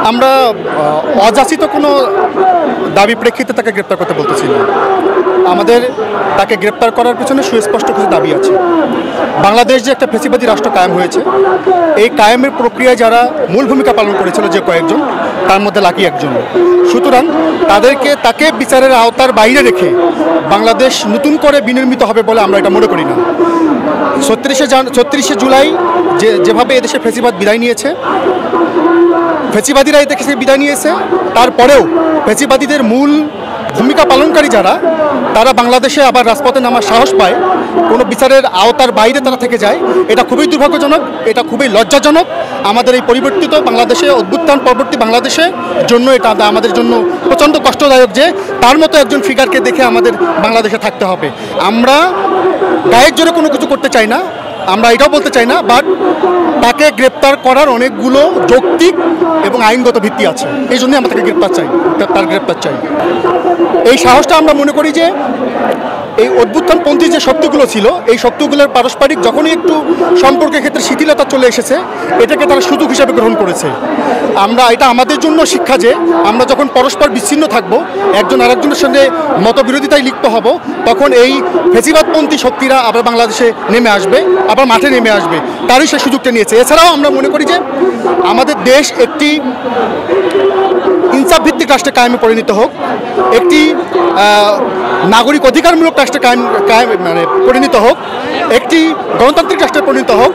আমরা অযাচিত কোনো দাবি প্রেক্ষিতে তাকে গ্রেপ্তার করতে বলতেছি না। আমাদের তাকে গ্রেপ্তার করার পিছনে সুস্পষ্ট কিছু দাবি আছে। বাংলাদেশ যে একটা ফ্যাসিবাদী রাষ্ট্র কায়েম হয়েছে, এই কায়েমের প্রক্রিয়ায় যারা মূল ভূমিকা পালন করেছিল যে কয়েকজন, তার মধ্যে লাকি একজন। সুতরাং তাকে বিচারের আওতার বাইরে রেখে বাংলাদেশ নতুন করে বিনির্মিত হবে বলে আমরা এটা মনে করি না। 36শে জুলাই যেভাবে এদেশে ফ্যাসিবাদ বিদায় নিয়েছে, ফ্যাসিবাদীরা এদেশে বিদায় নিয়েছে, তারপরেও ফ্যাসিবাদীদের মূল ভূমিকা পালনকারী যারা, তারা বাংলাদেশে আবার রাজপথে নামার সাহস পায়, কোনো বিচারের আওতার বাইরে তারা থেকে যায়। এটা খুবই দুর্ভাগ্যজনক, এটা খুবই লজ্জাজনক। আমাদের এই পরিবর্তিত বাংলাদেশে, অভ্যুত্থান পরবর্তী বাংলাদেশের জন্য এটা আমাদের জন্য প্রচণ্ড কষ্টদায়ক যে তার মতো একজন ফিগারকে দেখে আমাদের বাংলাদেশে থাকতে হবে। আমরা গায়ের জোরে কোনো কিছু করতে চাই না, আমরা এটাও বলতে চাই না, বাট তাকে গ্রেপ্তার করার অনেকগুলো যৌক্তিক এবং আইনগত ভিত্তি আছে। এই জন্যই আমরা তাকে গ্রেপ্তার চাই। এই সাহসটা আমরা মনে করি যে এই অভ্যুত্থানপন্থী যে শক্তিগুলো ছিল, এই শক্তিগুলোর পারস্পরিক যখনই একটু সম্পর্কের ক্ষেত্রে শিথিলতা চলে এসেছে, এটাকে তারা সুযোগ হিসাবে গ্রহণ করেছে। এটা আমাদের জন্য শিক্ষা যে আমরা যখন পরস্পর বিচ্ছিন্ন থাকব, একজন আরেকজনের সঙ্গে মতবিরোধিতায় লিপ্ত হব, তখন এই ফ্যাসিবাদপন্থী শক্তিরা আবার বাংলাদেশে নেমে আসবে, আবার মাঠে নেমে আসবে। তারই সে সুযোগটা নিয়েছে। এছাড়াও আমরা মনে করি যে আমাদের দেশ একটি ইনসাফভিত্তিক রাষ্ট্রে কায়েমে পরিণত হোক, একটি নাগরিক অধিকারমূলক রাষ্ট্রে পরিণত হোক, একটি গণতান্ত্রিক রাষ্ট্রে পরিণত হোক।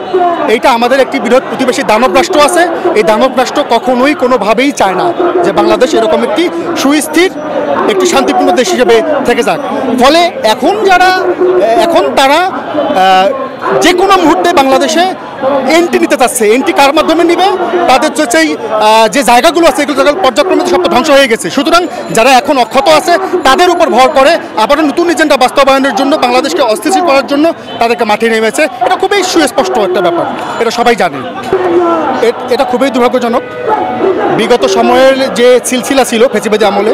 এইটা আমাদের একটি বৃহৎ প্রতিবেশী দানব রাষ্ট্র আছে। এই দানব রাষ্ট্র কখনোই কোনোভাবেই চায় না যে বাংলাদেশ এরকম একটি সুস্থির, একটি শান্তিপূর্ণ দেশ হিসেবে থেকে যাক। ফলে এখন তারা যে কোনো মুহূর্তে বাংলাদেশে এন্ট্রি নিতে চাচ্ছে। এন্ট্রি কার মাধ্যমে নিবে? তাদের যে জায়গাগুলো আছে, এগুলো জায়গা পর্যায়ক্রমে সব ধ্বংস হয়ে গেছে। সুতরাং যারা এখন অক্ষত আছে, তাদের উপর ভর করে আবারও নতুন এজেন্ডা বাস্তবায়নের জন্য, বাংলাদেশকে অস্থিতিশীল করার জন্য তাদেরকে মাঠে নেমেছে। এটা খুবই সুস্পষ্ট একটা ব্যাপার, এটা সবাই জানে। এটা খুবই দুর্ভাগ্যজনক। বিগত সময়ের যে সিলসিলা ছিল ফ্যাসিবাদী আমলে,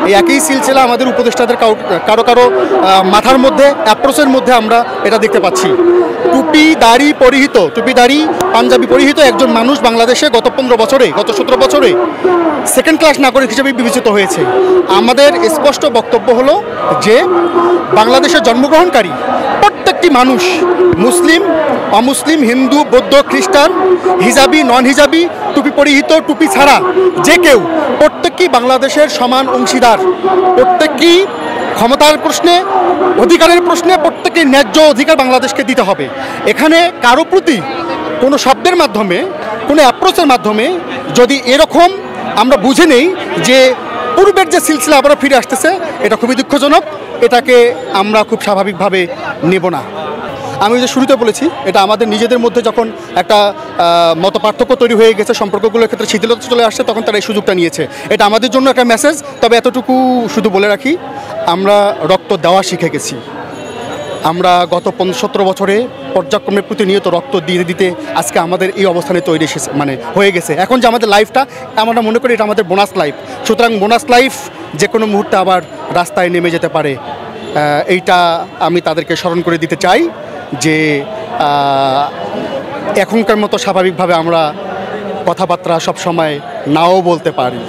এই একই সিলসিলা আমাদের উপদেষ্টাদের কারো মাথার মধ্যে, অ্যাপ্রোচের মধ্যে আমরা এটা দেখতে পাচ্ছি। টুপি দাড়ি পাঞ্জাবি পরিহিত একজন মানুষ বাংলাদেশে গত 17 বছরে সেকেন্ড ক্লাস নাগরিক হিসেবে বিবেচিত হয়েছে। আমাদের স্পষ্ট বক্তব্য হলো যে বাংলাদেশে জন্মগ্রহণকারী প্রত্যেকটি মানুষ, মুসলিম, অমুসলিম, হিন্দু, বৌদ্ধ, খ্রিস্টান, হিজাবি, নন হিজাবি, টুপি পরিহিত, টুপি ছাড়া যে কেউ, প্রত্যেকই বাংলাদেশের সমান অংশীদার। প্রত্যেকই ক্ষমতার প্রশ্নে, অধিকারের প্রশ্নে প্রত্যেকের ন্যায্য অধিকার বাংলাদেশকে দিতে হবে। এখানে কারো প্রতি কোনো শব্দের মাধ্যমে, কোনো অ্যাপ্রোচের মাধ্যমে যদি এরকম আমরা বুঝে নেই যে পূর্বের যে সিলসিলা আবারও ফিরে আসতেছে, এটা খুবই দুঃখজনক। এটাকে আমরা খুব স্বাভাবিকভাবে নেব না। আমি যে শুরুতে বলেছি, এটা আমাদের নিজেদের মধ্যে যখন একটা মত পার্থক্য তৈরি হয়ে গেছে, সম্পর্কগুলোর ক্ষেত্রে শিথিলতা চলে আসছে, তখন তারা এই সুযোগটা নিয়েছে। এটা আমাদের জন্য একটা মেসেজ। তবে এতটুকু শুধু বলে রাখি, আমরা রক্ত দেওয়া শিখে গেছি। আমরা গত 17 বছরে পর্যায়ক্রমে প্রতিনিয়ত রক্ত দিতে আজকে আমাদের এই অবস্থানে তৈরি হয়ে গেছে। এখন যে আমাদের লাইফটা, আমরা মনে করি এটা আমাদের বোনাস লাইফ। সুতরাং বোনাস লাইফ যে কোনো মুহূর্তে আবার রাস্তায় নেমে যেতে পারে। এইটা আমি তাদেরকে স্মরণ করে দিতে চাই যে এখনকার মতো স্বাভাবিকভাবে আমরা কথাবার্তা সব সময় নাও বলতে পারি।